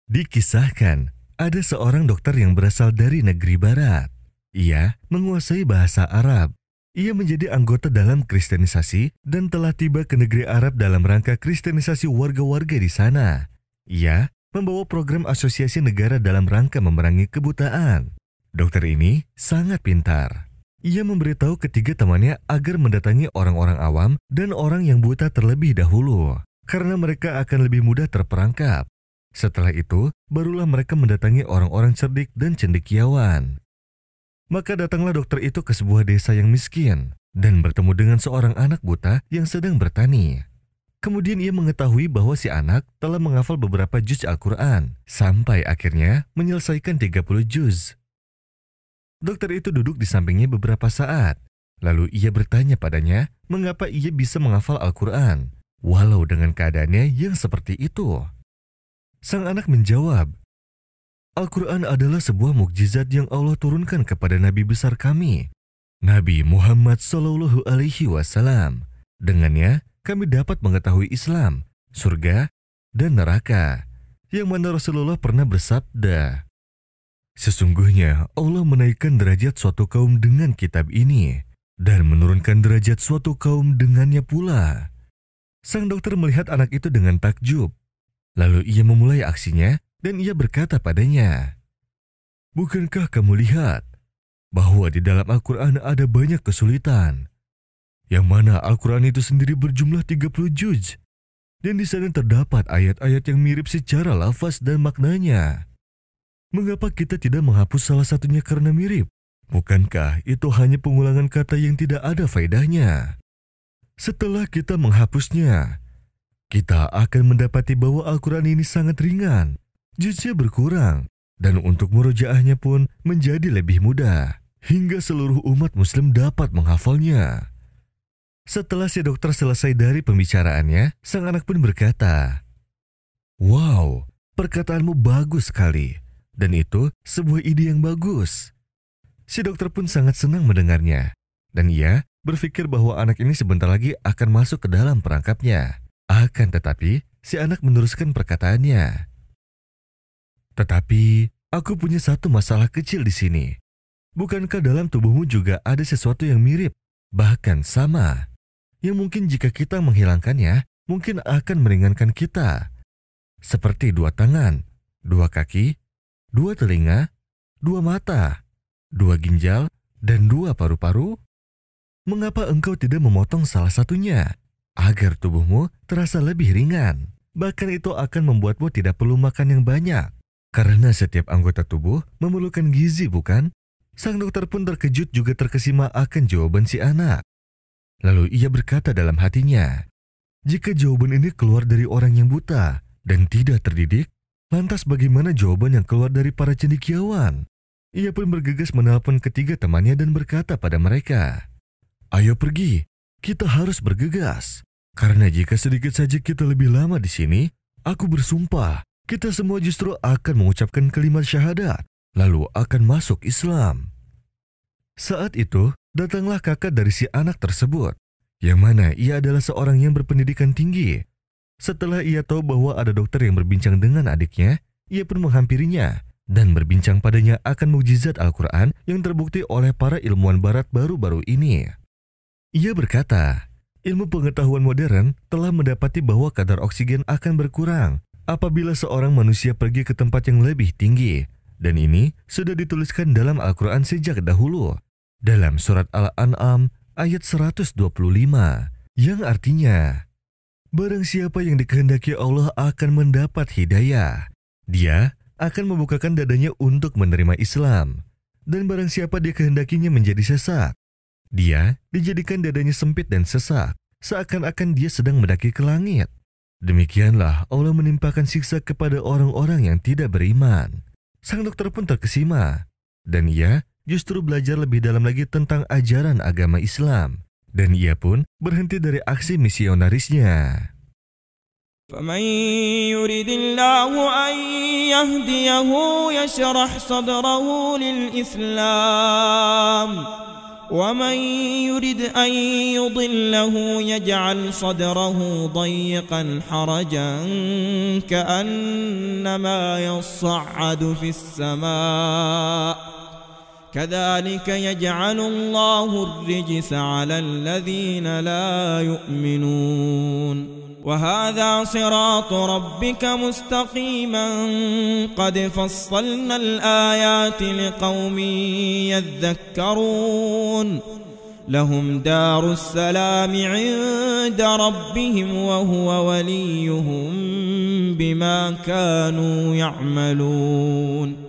Dikisahkan, ada seorang dokter yang berasal dari negeri barat. Ia menguasai bahasa Arab. Ia menjadi anggota dalam kristenisasi dan telah tiba ke negeri Arab dalam rangka kristenisasi warga-warga di sana. Ia membawa program asosiasi negara dalam rangka memerangi kebutaan. Dokter ini sangat pintar. Ia memberitahu ketiga temannya agar mendatangi orang-orang awam dan orang yang buta terlebih dahulu, karena mereka akan lebih mudah terperangkap. Setelah itu, barulah mereka mendatangi orang-orang cerdik dan cendekiawan. Maka datanglah dokter itu ke sebuah desa yang miskin dan bertemu dengan seorang anak buta yang sedang bertani. Kemudian ia mengetahui bahwa si anak telah menghafal beberapa juz Al-Quran, sampai akhirnya menyelesaikan 30 juz. Dokter itu duduk di sampingnya beberapa saat, lalu ia bertanya padanya mengapa ia bisa menghafal Al-Quran, walau dengan keadaannya yang seperti itu. Sang anak menjawab, Al-Quran adalah sebuah mukjizat yang Allah turunkan kepada Nabi besar kami, Nabi Muhammad SAW. Dengannya, kami dapat mengetahui Islam, surga, dan neraka, yang mana Rasulullah pernah bersabda, sesungguhnya Allah menaikkan derajat suatu kaum dengan kitab ini dan menurunkan derajat suatu kaum dengannya pula. Sang dokter melihat anak itu dengan takjub. Lalu ia memulai aksinya dan ia berkata padanya, bukankah kamu lihat bahwa di dalam Al-Quran ada banyak kesulitan, yang mana Al-Quran itu sendiri berjumlah 30 juz, dan di sana terdapat ayat-ayat yang mirip secara lafaz dan maknanya. Mengapa kita tidak menghapus salah satunya karena mirip? Bukankah itu hanya pengulangan kata yang tidak ada faedahnya? Setelah kita menghapusnya, kita akan mendapati bahwa Al-Quran ini sangat ringan, juznya berkurang, dan untuk murojaahnya pun menjadi lebih mudah, hingga seluruh umat muslim dapat menghafalnya. Setelah si dokter selesai dari pembicaraannya, sang anak pun berkata, wow, perkataanmu bagus sekali. Dan itu sebuah ide yang bagus. Si dokter pun sangat senang mendengarnya. Dan ia berpikir bahwa anak ini sebentar lagi akan masuk ke dalam perangkapnya. Akan tetapi, si anak meneruskan perkataannya. Tetapi, aku punya satu masalah kecil di sini. Bukankah dalam tubuhmu juga ada sesuatu yang mirip, bahkan sama, yang mungkin jika kita menghilangkannya, mungkin akan meringankan kita. Seperti 2 tangan, 2 kaki, 2 telinga, 2 mata, 2 ginjal, dan 2 paru-paru? Mengapa engkau tidak memotong salah satunya, agar tubuhmu terasa lebih ringan? Bahkan itu akan membuatmu tidak perlu makan yang banyak, karena setiap anggota tubuh memerlukan gizi, bukan? Sang dokter pun terkejut juga terkesima akan jawaban si anak. Lalu ia berkata dalam hatinya, jika jawaban ini keluar dari orang yang buta dan tidak terdidik, lantas bagaimana jawaban yang keluar dari para cendekiawan? Ia pun bergegas menelpon ketiga temannya dan berkata pada mereka, ayo pergi, kita harus bergegas. Karena jika sedikit saja kita lebih lama di sini, aku bersumpah, kita semua justru akan mengucapkan kalimat syahadat, lalu akan masuk Islam. Saat itu, datanglah kakak dari si anak tersebut, yang mana ia adalah seorang yang berpendidikan tinggi. Setelah ia tahu bahwa ada dokter yang berbincang dengan adiknya, ia pun menghampirinya dan berbincang padanya akan mukjizat Al-Quran yang terbukti oleh para ilmuwan barat baru-baru ini. Ia berkata, ilmu pengetahuan modern telah mendapati bahwa kadar oksigen akan berkurang apabila seorang manusia pergi ke tempat yang lebih tinggi. Dan ini sudah dituliskan dalam Al-Quran sejak dahulu, dalam surat Al-An'am ayat 125, yang artinya, barang siapa yang dikehendaki Allah akan mendapat hidayah. Dia akan membukakan dadanya untuk menerima Islam. Dan barang siapa dikehendakinya menjadi sesat, dia dijadikan dadanya sempit dan sesak, seakan-akan dia sedang mendaki ke langit. Demikianlah Allah menimpakan siksa kepada orang-orang yang tidak beriman. Sang dokter pun terkesima, dan ia justru belajar lebih dalam lagi tentang ajaran agama Islam. Dan ia pun berhenti dari aksi misionarisnya. فَمَنْ يُرِدِ اللَّهُ أَنْ يَهْدِيَهُ يَشْرَحْ صَدْرَهُ لِلْإِسْلَامِ ومن يرد أن يضله يجعل صدره ضيقا حرجا كأنما يصعد في السماء كذلك يجعل الله الرجس على الذين لا يؤمنون وهذا صراط ربك مستقيما قد فصلنا الآيات لقوم يذكرون لهم دار السلام عند ربهم وهو وليهم بما كانوا يعملون